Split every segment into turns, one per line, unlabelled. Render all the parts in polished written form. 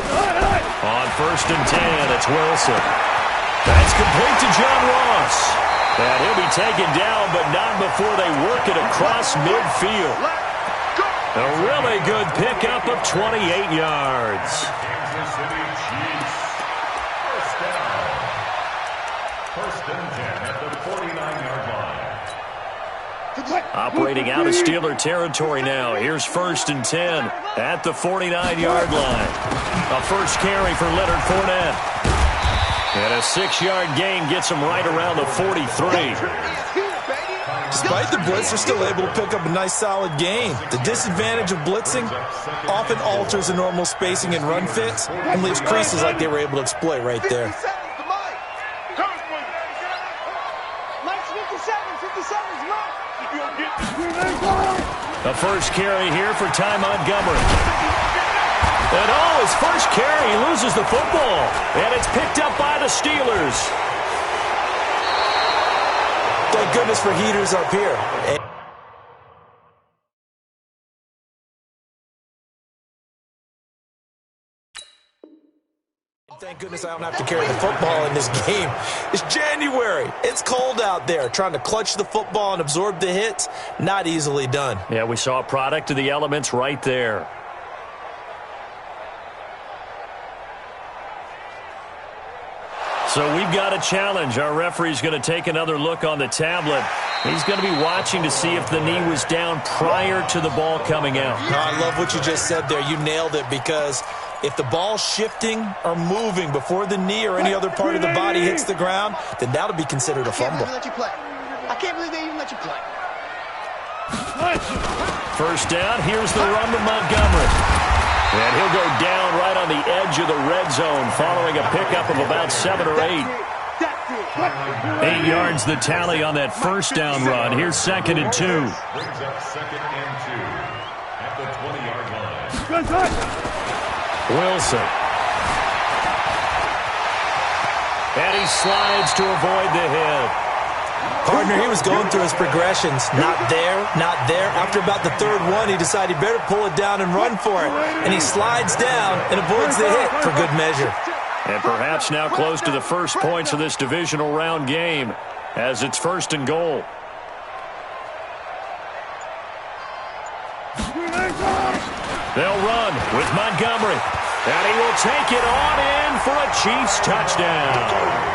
On 1st and 10, it's Wilson. That's complete to John Ross. And he'll be taken down, but not before they work it across midfield. A really good pickup of 28 yards.
Kansas City Chiefs. First down. 1st and 10 at the 49-yard line.
Operating out of Steeler territory now. Here's 1st and 10 at the 49-yard line. A first carry for Leonard Fournette. And a 6-yard gain gets him right around the 43.
Despite the blitz, they're still able to pick up a nice solid gain. The disadvantage of blitzing often alters the normal spacing and run fits and leaves creases like they were able to exploit right there.
The first carry here for Ty Montgomery. And his first carry, he loses the football. And it's picked up by the Steelers.
Thank goodness for heaters up here. Thank goodness I don't have to carry the football in this game. It's January. It's cold out there. Trying to clutch the football and absorb the hits, not easily done.
Yeah, we saw a product of the elements right there. So we've got a challenge. Our referee's going to take another look on the tablet. He's going to be watching to see if the knee was down prior to the ball coming out.
I love what you just said there. You nailed it, because if the ball's shifting or moving before the knee or any other part of the body hits the ground, then that'll be considered a fumble.
I can't believe they even let you play.
First down, here's the run to Montgomery. And he'll go down right on the edge of the red zone following a pickup of about 7 or 8. 8 yards the tally on that first down run. Here's 2nd and 2.
Brings up 2nd and 2 at the 20-yard line.
Wilson. And he slides to avoid the hit.
Partner, he was going through his progressions. Not there, not there. After about the 3rd one, he decided he better pull it down and run for it. And he slides down and avoids the hit for good measure.
And perhaps now close to the first points of this divisional round game as it's 1st and goal. They'll run with Montgomery. And he will take it on in for a Chiefs touchdown.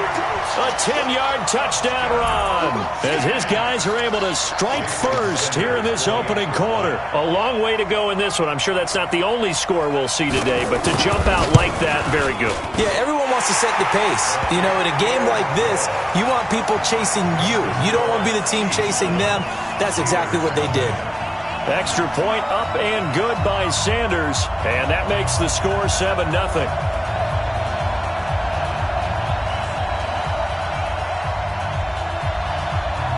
A 10-yard touchdown run as his guys are able to strike first here in this opening quarter. A long way to go in this one. I'm sure that's not the only score we'll see today, but to jump out like that, very good.
Yeah, everyone wants to set the pace. You know, in a game like this, you want people chasing you. You don't want to be the team chasing them. That's exactly what they did.
Extra point up and good by Sanders, and that makes the score 7-0.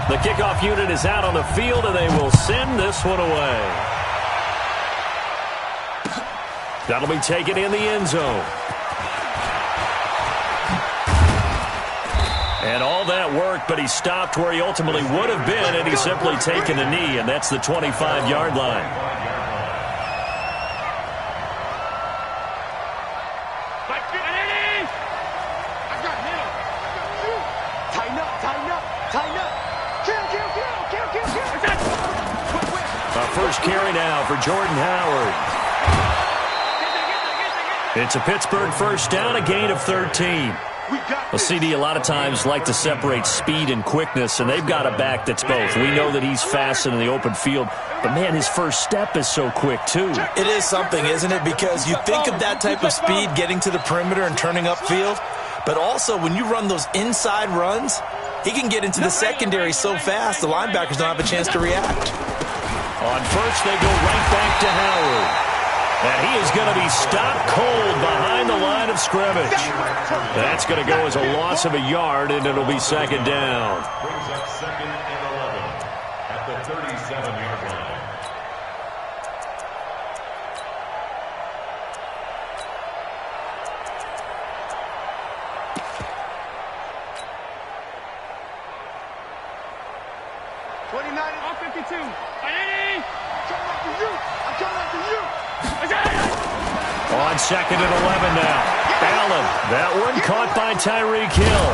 The kickoff unit is out on the field, and they will send this one away. That'll be taken in the end zone. And all that work, but he stopped where he ultimately would have been, and he's simply taken a knee, and that's the 25-yard line. Our first carry now for Jordan Howard. It's a Pittsburgh first down, a gain of 13. Well, CD a lot of times like to separate speed and quickness, and they've got a back that's both. We know that he's fast in the open field, but, man, his first step is so quick, too.
It is something, isn't it? Because you think of that type of speed getting to the perimeter and turning upfield, but also when you run those inside runs, he can get into the secondary so fast the linebackers don't have a chance to react.
On first, they go right back to Howard. And he is going to be stopped cold behind the line of scrimmage. That's going to go as a loss of a yard, and it'll be 2nd down.
Brings up 2nd and 11 at the 37-yard line.
On 2nd and 11 now. Allen, that one caught by Tyreek Hill.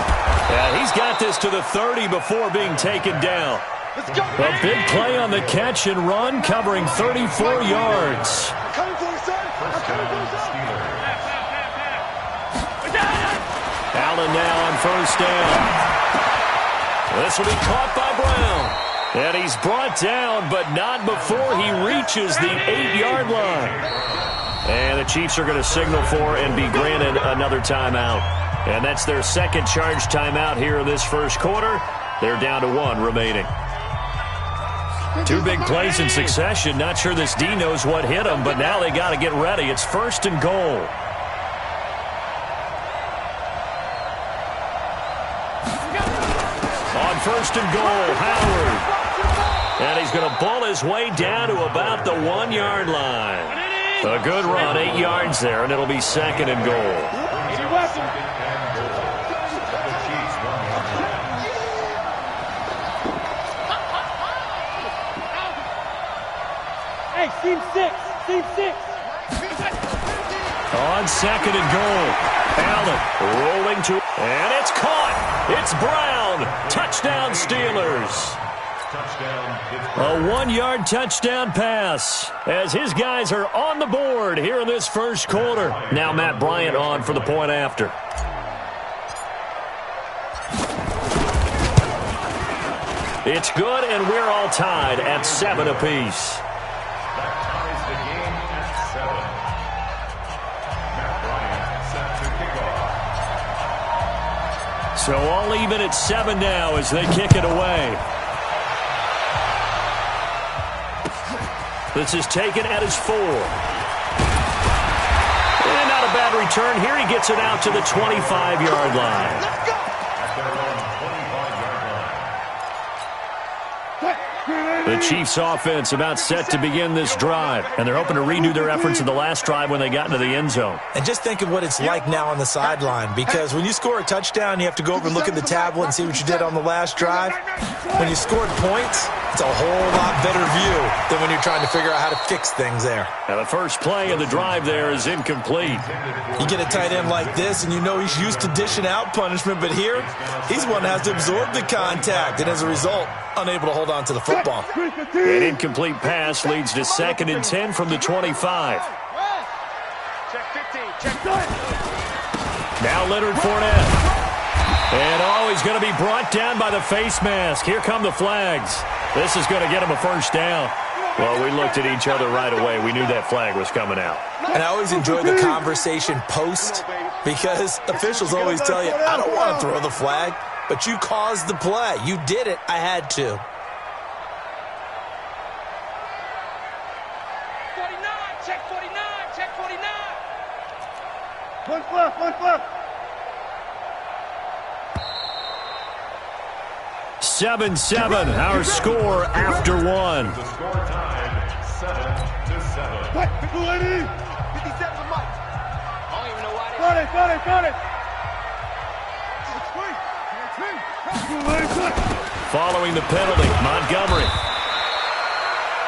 And he's got this to the 30 before being taken down. A big play on the catch and run, covering 34 yards. Allen now on 1st down. This will be caught by Brown. And he's brought down, but not before he reaches the 8-yard line. And the Chiefs are going to signal for and be granted another timeout. And that's their second charge timeout here in this first quarter. They're down to 1 remaining. 2 big plays in succession. Not sure this D knows what hit him, but now they got to get ready. It's 1st and goal. On 1st and goal, Howard. And he's going to bull his way down to about the 1-yard line. A good run, 8 yards there, and it'll be 2nd and goal.
Hey, team 6, team 6.
On 2nd and goal, Allen rolling to, and it's caught. It's Brown. Touchdown, Steelers. A 1-yard touchdown pass as his guys are on the board here in this first quarter. Now Matt Bryant on for the point after. It's good, and we're all tied at 7 apiece.
That ties the game at 7. Matt Bryant set to kick off.
So all even at 7 now as they kick it away. This is taken at his 4. And not a bad return. Here he gets it out to the 25-yard line.
At their own 25-yard line.
The Chiefs offense about set to begin this drive, and they're hoping to redo their efforts in the last drive when they got into the end zone.
And just think of what it's like now on the sideline, because when you score a touchdown, you have to go over and look at the tablet and see what you did on the last drive. When you scored points, it's a whole lot better view than when you're trying to figure out how to fix things there.
Now the first play of the drive there is incomplete.
You get a tight end like this, and you know he's used to dishing out punishment, but here, he's one that has to absorb the contact, and as a result, unable to hold on to the football.
An incomplete pass leads to 2nd and 10 from the 25.
Check 15, check 9.
Now Leonard Fournette. And he's going to be brought down by the face mask. Here come the flags. This is going to get him a first down. Well, we looked at each other right away. We knew that flag was coming out.
And I always enjoy the conversation post, because officials always tell you, I don't want to throw the flag, but you caused the play. You did it. I had to.
49, check 49, check 49.
One left.
7-7, our score after 1.
The score tied 7-7.
What? 57 a month.
I don't even know why they...
Got it.
Following the penalty, Montgomery.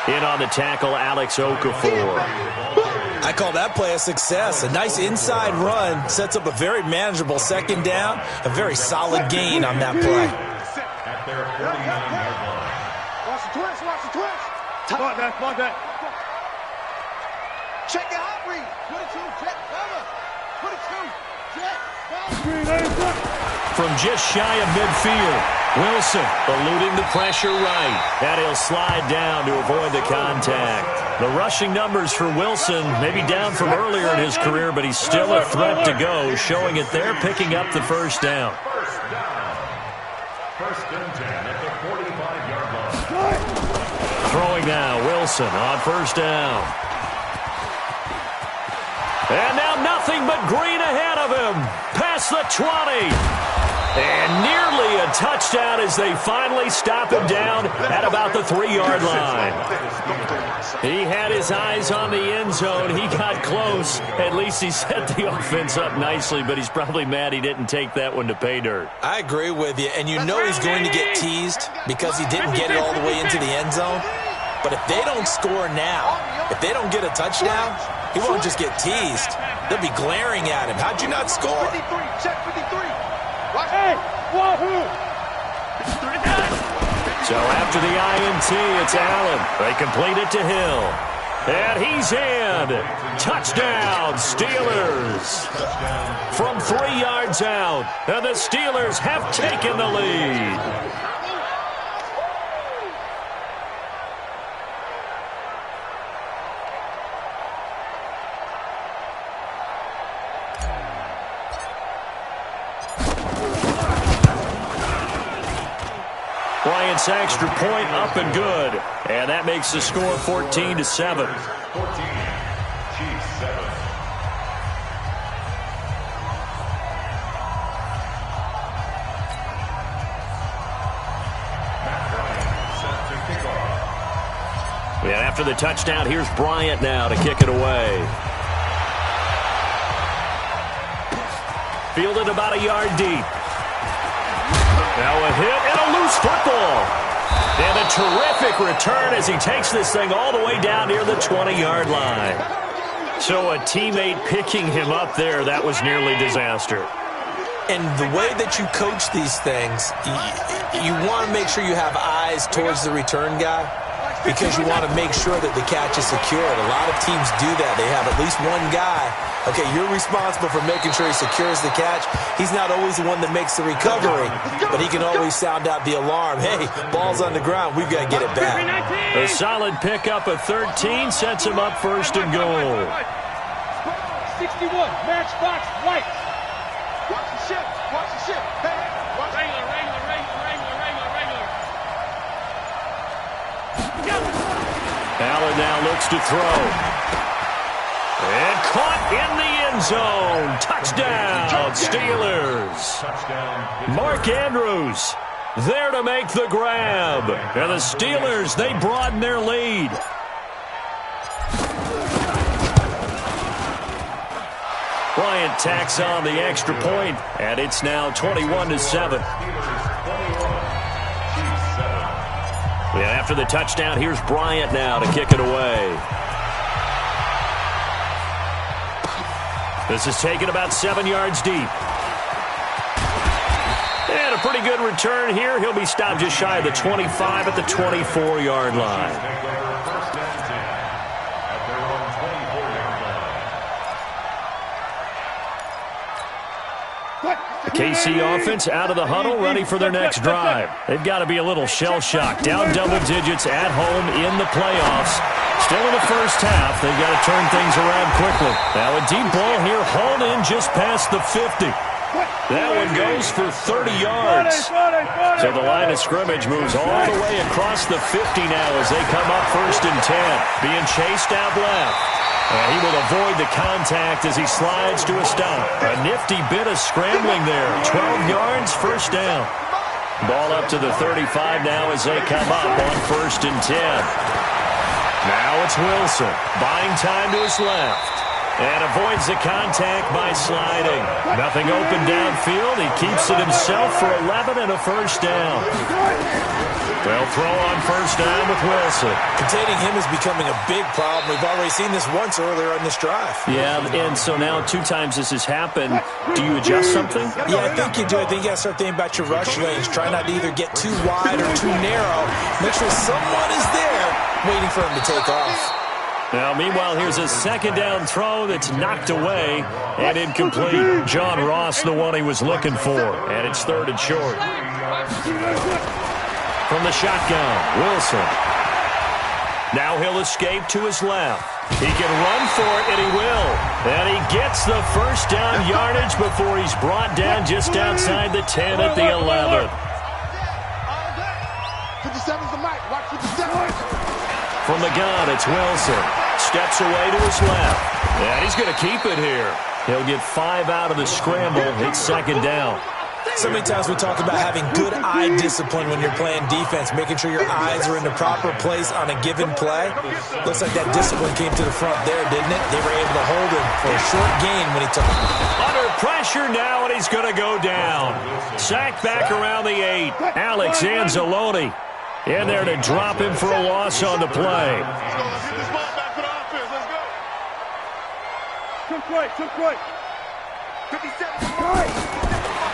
In on the tackle, Alex Okafor.
I call that play a success. A nice inside run sets up a very manageable 2nd down. A very solid gain on that play.
At their 49-yard line.
Watch the twist. Block that. Check the hot read. 22, check, cover. 22, check, cover.
From just shy of midfield, Wilson eluding the pressure right. And he'll slide down to avoid the contact. The rushing numbers for Wilson maybe down from earlier in his career, but he's still a threat to go, showing it there, picking up the first down.
First down. 1st and 10 at the 45-yard line.
Throwing now, Wilson on 1st down. And now nothing but green ahead of him. Past the 20. And nearly a touchdown as they finally stop him down at about the 3-yard line. He had his eyes on the end zone. He got close. At least he set the offense up nicely, but he's probably mad he didn't take that one to pay dirt.
I agree with you, and you know he's going to get teased because he didn't get it all the way into the end zone. But if they don't score now, if they don't get a touchdown, He won't just get teased. They'll be glaring at him. How'd you not score?
53, check 53. Watch. Hey, Wahoo!
So after the INT, it's Allen. They complete it to Hill. And he's in. Touchdown, Steelers. From 3 yards out, and the Steelers have taken the lead. Bryant's extra point up and good. And that makes the score 14-7.
14, Chiefs 7. Matt Bryant set to kick off.
And after the touchdown, here's Bryant now to kick it away. Fielded about a yard deep. Now a hit and a loose football. And a terrific return as he takes this thing all the way down near the 20-yard line. So a teammate picking him up there, that was nearly disaster.
And the way that you coach these things, you want to make sure you have eyes towards the return guy because you want to make sure that the catch is secured. A lot of teams do that. They have at least one guy. Okay, you're responsible for making sure he secures the catch. He's not always the one that makes the recovery, but he can always sound out the alarm. Hey, ball's on the ground. We've got to get it back.
A solid pickup of 13 sets him up first and goal.
61, matchbox, white.
Watch the ship. Watch the ship. Hey, watch the
Allen now looks to throw. And caught in the end zone. Touchdown, Steelers.
Touchdown.
Mark Andrews there to make the grab. And the Steelers, they broaden their lead. Bryant tacks on the extra point, and it's now 21-7. And after the touchdown, here's Bryant now to kick it away. This is taken about 7 yards deep. And a pretty good return here. He'll be stopped just shy of the 25 at the 24-yard line. The KC offense out of the huddle, ready for their next drive. They've got to be a little shell-shocked. Down double digits at home in the playoffs. Still in the first half. They've got to turn things around quickly. Now a deep ball here, hauled in just past the 50. That one goes for 30 yards. So the line of scrimmage moves all the way across the 50 now as they come up first and 10. Being chased out left. And he will avoid the contact as he slides to a stop. A nifty bit of scrambling there. 12 yards, first down. Ball up to the 35 now as they come up on first and 10. Now it's Wilson, buying time to his left. And avoids the contact by sliding. Nothing open downfield. He keeps it himself for 11 and a first down. They'll throw on first down with Wilson.
Containing him is becoming a big problem. We've already seen this once earlier on this drive.
Yeah, and so now 2 times this has happened. Do you adjust something?
Yeah, I think you do. I think you got to start thinking about your rush lanes. Try not to either get too wide or too narrow. Make sure someone is there waiting for him to take off.
Now, meanwhile, here's a second down throw that's knocked away and incomplete. John Ross, the one he was looking for, and it's third and short. From the shotgun, Wilson. Now he'll escape to his left. He can run for it, and he will. And he gets the first down yardage before he's brought down just outside the 10 at the 11.
57's the mic. Watch 57.
From the gun, it's Wilson. Steps away to his left. And he's going to keep it here. He'll get 5 out of the scramble. It's second down.
So many times we talk about having good eye discipline when you're playing defense, making sure your eyes are in the proper place on a given play. Looks like that discipline came to the front there, didn't it? They were able to hold him for a short gain when he took it.
Under pressure now, and he's going to go down. Sacked back around the 8. Alex Anzalone in there to drop him for a loss on the play.
Took right. 57.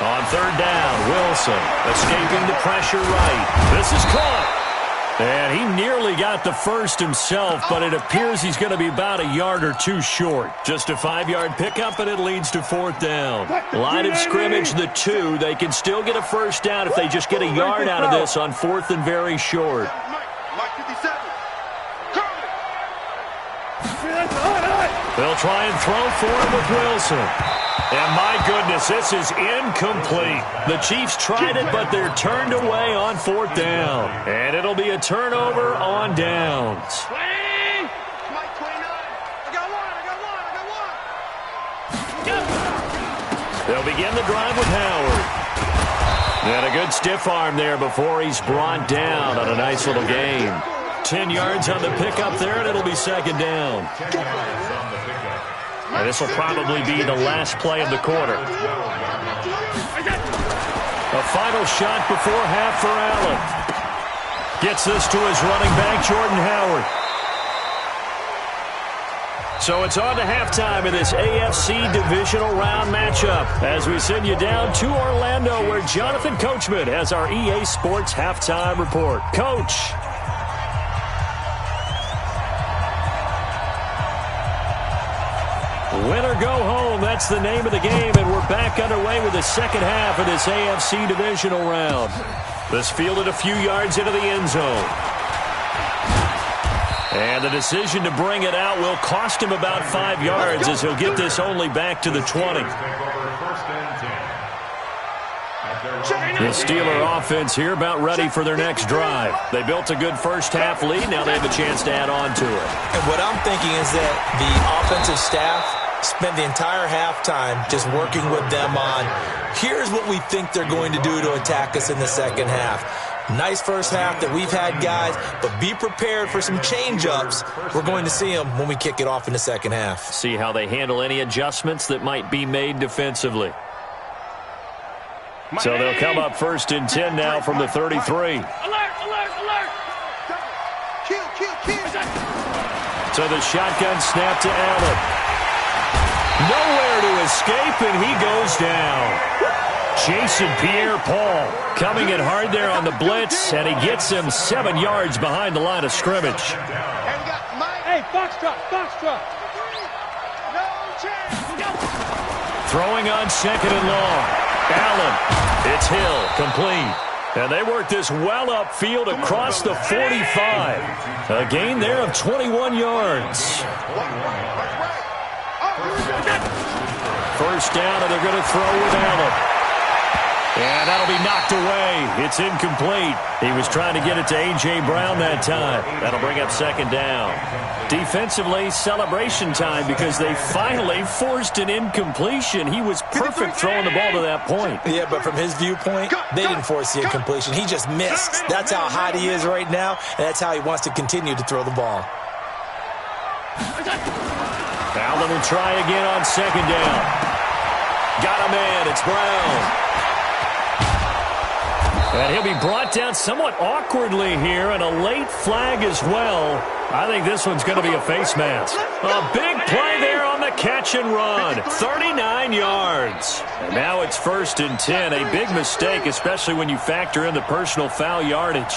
On third down, Wilson escaping the pressure right. This is caught. And he nearly got the first himself, but it appears he's going to be about a yard or two short. Just a 5-yard pickup, and it leads to fourth down. Line of scrimmage, the 2. They can still get a first down if they just get a yard out of this on fourth and very short.
Mike 57.
They'll try and throw for him with Wilson. And my goodness, this is incomplete. The Chiefs tried it, but they're turned away on fourth down. And it'll be a turnover on downs.
Mike 29. I got one.
They'll begin the drive with Howard. And a good stiff arm there before he's brought down on a nice little gain. 10 yards on the pickup there, and it'll be second down. And this will probably be the last play of the quarter. A final shot before half for Allen. Gets this to his running back, Jordan Howard. So it's on to halftime in this AFC divisional round matchup as we send you down to Orlando where Jonathan Coachman has our EA Sports halftime report. Coach. Win or go home, that's the name of the game, and we're back underway with the second half of this AFC divisional round. This fielded a few yards into the end zone. And the decision to bring it out will cost him about 5 yards as he'll get this only back to the 20. The Steeler offense here about ready for their next drive. They built a good first half lead. Now they have a chance to add on to it.
And what I'm thinking is that the offensive staff spent the entire halftime just working with them on, here's what we think they're going to do to attack us in the second half. Nice first half that we've had, guys, but be prepared for some change-ups. We're going to see them when we kick it off in the second half.
See how they handle any adjustments that might be made defensively. So they'll come up first and 10 now from the 33.
Alert, alert, alert!
Kill.
So the shotgun snap to Allen. Nowhere to escape, and he goes down. Jason Pierre-Paul coming in hard there on the blitz, and he gets him 7 yards behind the line of scrimmage.
Hey, Foxtrot!
No chance.
Throwing on second and long. Allen, it's Hill, complete. And they work this well upfield across the 45. A gain there of 21 yards. First down, and they're going to throw with Allen. And that'll be knocked away. It's incomplete. He was trying to get it to A.J. Brown that time. That'll bring up second down. Defensively, celebration time because they finally forced an incompletion. He was perfect throwing the ball to that point.
Yeah, but from his viewpoint, they didn't force the incompletion. He just missed. That's how hot he is right now, and that's how he wants to continue to throw the ball.
Allen will try again on second down. Got a man. It's Brown. And he'll be brought down somewhat awkwardly here, and a late flag as well. I think this one's going to be a face mask. A big play there on the catch and run. 39 yards. And now it's first and 10. A big mistake, especially when you factor in the personal foul yardage.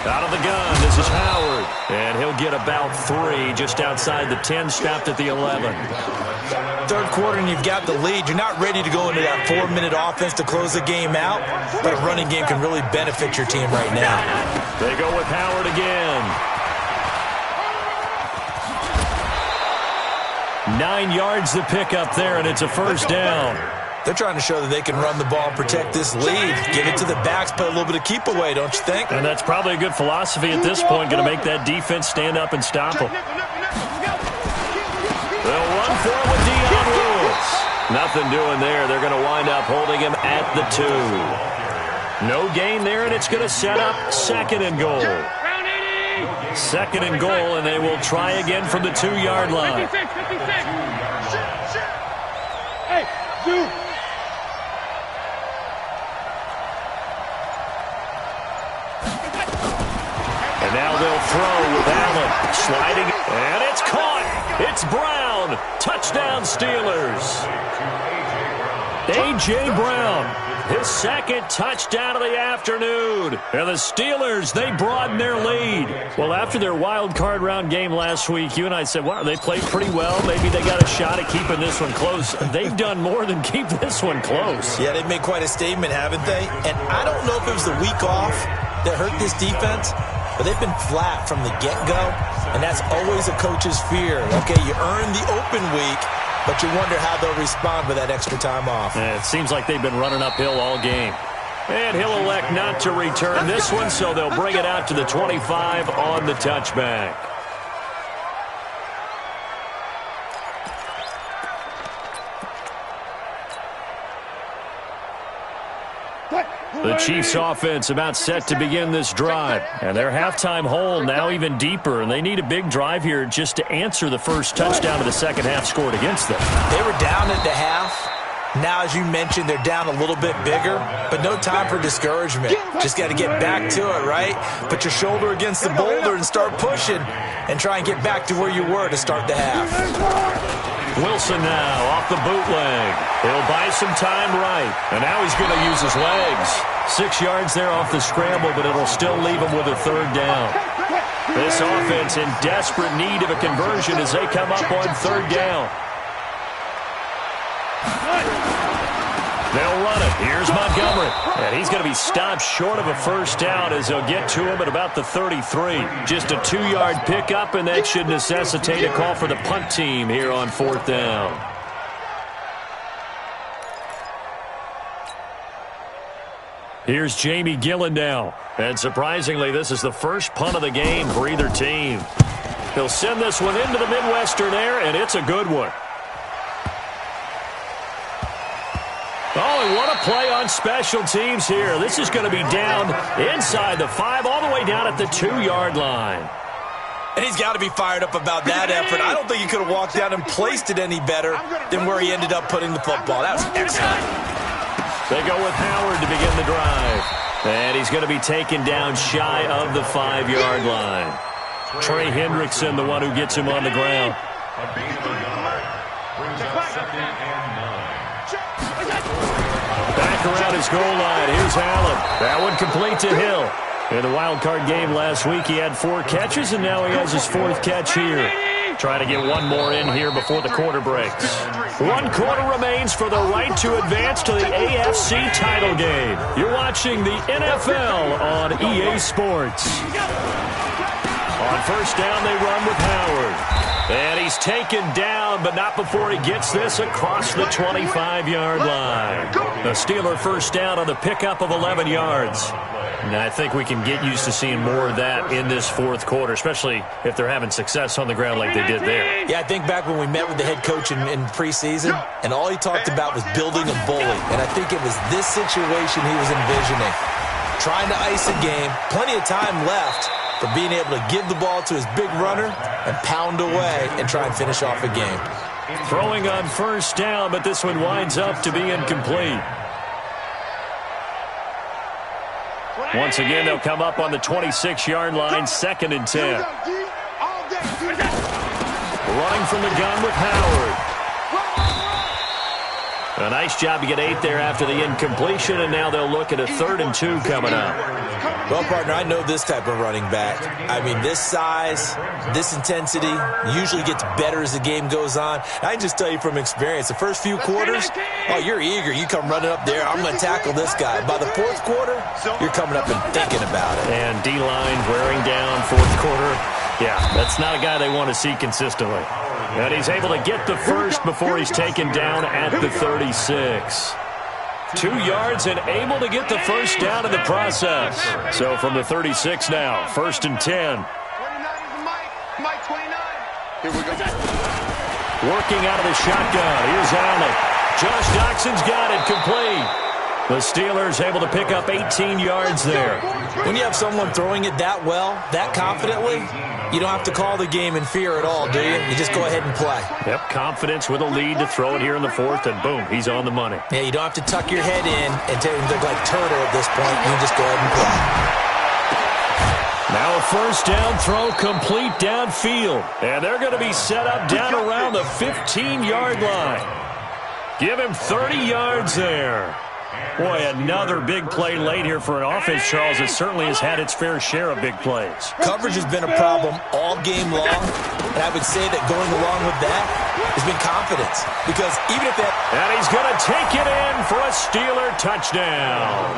Out of the gun, this is Howard. And he'll get about 3 just outside the 10, stopped at the 11.
Third quarter and you've got the lead. You're not ready to go into that 4-minute offense to close the game out, but a running game can really benefit your team right now.
They go with Howard again. 9 yards the pickup there, and it's a first down.
They're trying to show that they can run the ball and protect this lead. Give it to the backs, play a little bit of keep away, don't you think?
And that's probably a good philosophy at this point, going to make that defense stand up and stop them. They'll run for it with Dion Lewis. Nothing doing there. They're going to wind up holding him at the 2. No gain there, and it's going to set up second and goal. Second and goal, and they will try again from the 2-yard line.
56. Hey, Zoo.
And now they'll throw with Allen. Sliding, and it's caught. It's Brown. Touchdown, Steelers. A.J. Brown, his second touchdown of the afternoon. And the Steelers, they broaden their lead. Well, after their wild card round game last week, you and I said, wow, they played pretty well. Maybe they got a shot at keeping this one close. They've done more than keep this one close.
Yeah, they've made quite a statement, haven't they? And I don't know if it was the week off that hurt this defense, but they've been flat from the get-go, and that's always a coach's fear. Okay, you earn the open week, but you wonder how they'll respond with that extra time off.
And it seems like they've been running uphill all game. And he'll elect not to return this one, so they'll bring it out to the 25 on the touchback. The Chiefs offense about set to begin this drive. And their halftime hole now even deeper. And they need a big drive here just to answer the first touchdown of the second half scored against them.
They were down at the half. Now, as you mentioned, they're down a little bit bigger. But no time for discouragement. Just got to get back to it, right? Put your shoulder against the boulder and start pushing. And try and get back to where you were to start the half.
Wilson now off the bootleg. He'll buy some time right. And now he's going to use his legs. 6 yards there off the scramble, but it'll still leave him with a third down. This offense in desperate need of a conversion as they come up on third down. They'll run it. Here's Montgomery. And he's going to be stopped short of a first down as they'll get to him at about the 33. Just a 2-yard pickup, and that should necessitate a call for the punt team here on fourth down. Here's Jamie Gillen now. And surprisingly, this is the first punt of the game for either team. He'll send this one into the Midwestern air, and it's a good one. Oh, and what a play on special teams here. This is going to be down inside the 5, all the way down at the 2-yard line.
And he's got to be fired up about that effort. I don't think he could have walked down and placed it any better than where he ended up putting the football. That was excellent.
They go with Howard to begin the drive. And he's going to be taken down shy of the 5-yard line. Trey Hendrickson, the one who gets him on the ground. Back around his goal line. Here's Allen. That one complete to Hill. In the wild card game last week, he had 4 catches, and now he has his 4th catch here. Trying to get one more in here before the quarter breaks. 1 quarter remains for the right to advance to the AFC title game. You're watching the NFL on EA Sports. On first down, they run with Howard. And he's taken down, but not before he gets this across the 25-yard line. The Steeler first down on the pickup of 11 yards. And I think we can get used to seeing more of that in this fourth quarter, especially if they're having success on the ground like they did there.
Yeah, I think back when we met with the head coach in preseason, and all he talked about was building a bully. And I think it was this situation he was envisioning. Trying to ice a game, plenty of time left, but being able to give the ball to his big runner and pound away and try and finish off a game.
Throwing on first down, but this one winds up to be incomplete. Once again, they'll come up on the 26-yard line, 2nd and 10. Running from the gun with Howard. A nice job to get 8 there after the incompletion, and now they'll look at a 3rd and 2 coming up.
Well, partner, I know this type of running back. I mean, this size, this intensity usually gets better as the game goes on. I can just tell you from experience, the first few quarters, oh, you're eager. You come running up there, I'm going to tackle this guy. By the 4th quarter, you're coming up and thinking about it.
And D-line wearing down 4th quarter. Yeah, that's not a guy they want to see consistently. And he's able to get the first before he's taken down at the 36. 2 yards and able to get the first down in the process. So from the 36 now, 1st and 10.
29 is Mike 29. Here we go.
Working out of the shotgun. Here's Allen. Josh Doxson's got it complete. The Steelers able to pick up 18 yards there.
When you have someone throwing it that well, that confidently, you don't have to call the game in fear at all, do you? You just go ahead and play.
Yep, confidence with a lead to throw it here in the 4th, and boom, he's on the money.
Yeah, you don't have to tuck your head in and look like turtle at this point. You can just go ahead and play.
Now a first down throw complete downfield. And they're going to be set up down around the 15-yard line. Give him 30 yards there. Boy, another big play late here for an offense, Charles. It certainly has had its fair share of big plays.
Coverage has been a problem all game long, and I would say that going along with that has been confidence. Because even if that...
And he's going to take it in for a Steeler touchdown.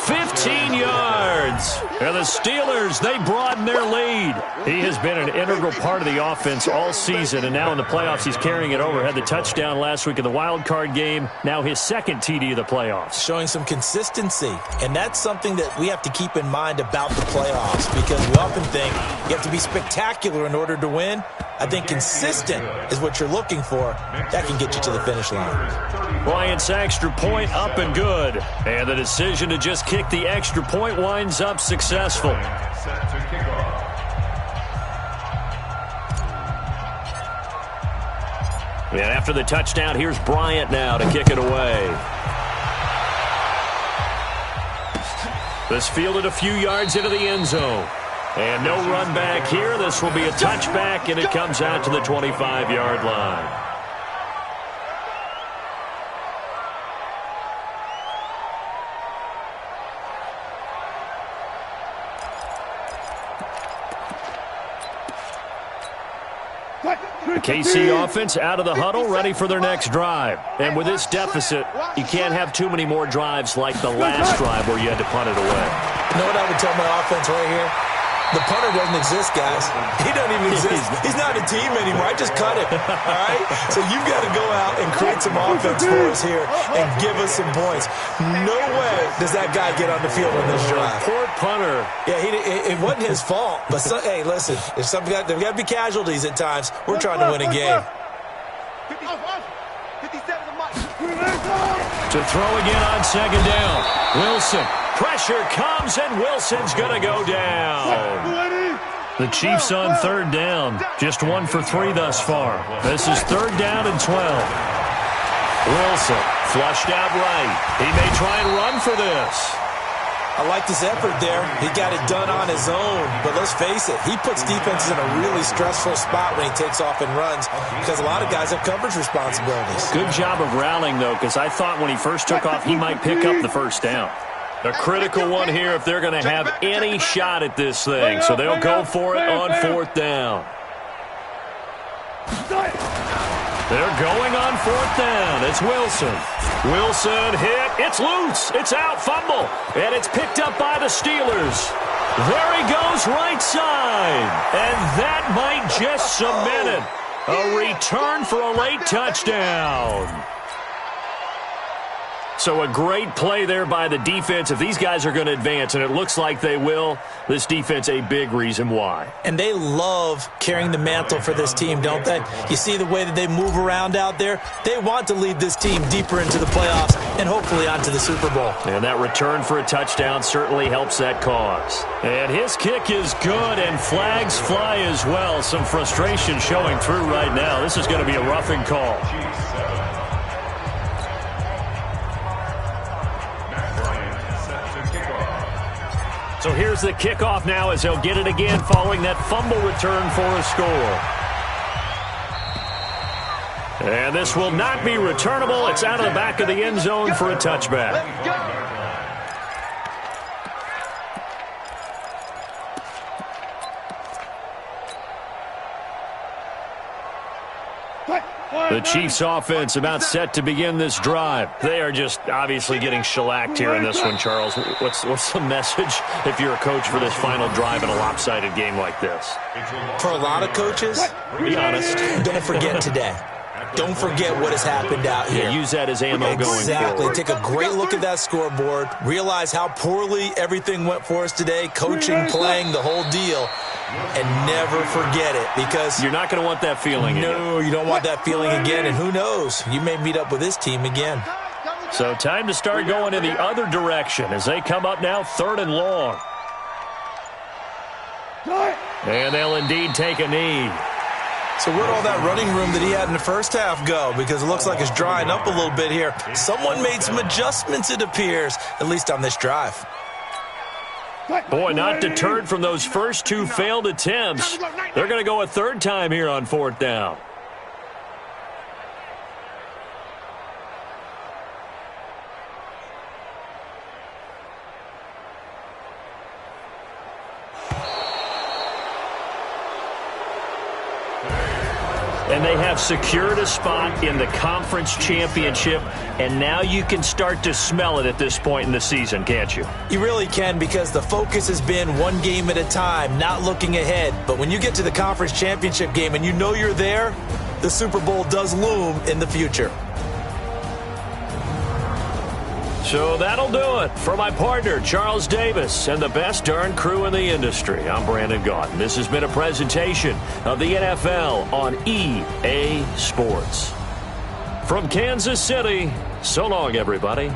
15 yards. And the Steelers, they broaden their lead. He has been an integral part of the offense all season, and now in the playoffs he's carrying it over. Had the touchdown last week in the wild card game. Now his second TD of the playoffs.
Showing some consistency, and that's something that we have to keep in mind about the playoffs, because we often think you have to be spectacular in order to win. I think consistent is what you're looking for. That can get you to the finish line.
Bryant's extra point up and good. And the decision to just kick the extra point winds up successful. And after the touchdown, here's Bryant now to kick it away. This fielded a few yards into the end zone. And no run back here. This will be a touchback, and it comes out to the 25-yard line. The KC offense out of the huddle, ready for their next drive. And with this deficit, you can't have too many more drives like the last drive where you had to punt it away.
You know what I would tell my offense right here? The punter doesn't exist, guys. He doesn't even exist. He's not a team anymore. I just cut him, all right? So you've got to go out and create some offense for us here and give us some points. No way does that guy get on the field on this drive.
Poor punter.
Yeah, it wasn't his fault. But, hey, listen, there's got to be casualties at times. We're trying to win a game.
To throw again on second down. Wilson. Pressure comes, and Wilson's going to go down. The Chiefs on third down. Just 1 for 3 thus far. This is third down and 12. Wilson flushed out right. He may try and run for this.
I like his effort there. He got it done on his own. But let's face it, he puts defenses in a really stressful spot when he takes off and runs, because a lot of guys have coverage responsibilities.
Good job of rallying, though, because I thought when he first took off, he might pick up the first down. A critical one here if they're going to have any shot at this thing. So they'll go for it on fourth down. They're going on fourth down. It's Wilson. Wilson hit. It's loose. It's out. Fumble. And it's picked up by the Steelers. There he goes, right side. And that might just cement it. A return for a late touchdown. So a great play there by the defense. If these guys are going to advance, and it looks like they will, this defense a big reason why.
And they love carrying the mantle for this team, don't they? You see the way that they move around out there? They want to lead this team deeper into the playoffs and hopefully onto the Super Bowl.
And that return for a touchdown certainly helps that cause. And his kick is good, and flags fly as well. Some frustration showing through right now. This is going to be a roughing call. So here's the kickoff now as they'll get it again following that fumble return for a score. And this will not be returnable. It's out of the back of the end zone for a touchback. The Chiefs offense about set to begin this drive. They are just obviously getting shellacked here in this one, Charles. What's the message if you're a coach for this final drive in a lopsided game like this?
For a lot of coaches,
be honest,
don't forget today. Don't forget what has happened out here.
Yeah, use that as ammo going forward.
Exactly. Take a great look at that scoreboard. Realize how poorly everything went for us today. Coaching, playing, the whole deal. And never forget it, because
you're not going to want that feeling again.
No, you don't want that feeling again. And who knows? You may meet up with this team again.
So time to start going in the other direction as they come up now third and long. And they'll indeed take a knee.
So where'd all that running room that he had in the first half go? Because it looks like it's drying up a little bit here. Someone made some adjustments, it appears, at least on this drive.
Boy, not deterred from those first two failed attempts. They're going to go a third time here on fourth down. And they have secured a spot in the conference championship, and now you can start to smell it at this point in the season, can't you?
You really can, because the focus has been one game at a time, not looking ahead. But when you get to the conference championship game and you know you're there, the Super Bowl does loom in the future.
So that'll do it for my partner, Charles Davis, and the best darn crew in the industry. I'm Brandon Gaudin. This has been a presentation of the NFL on EA Sports. From Kansas City, so long, everybody.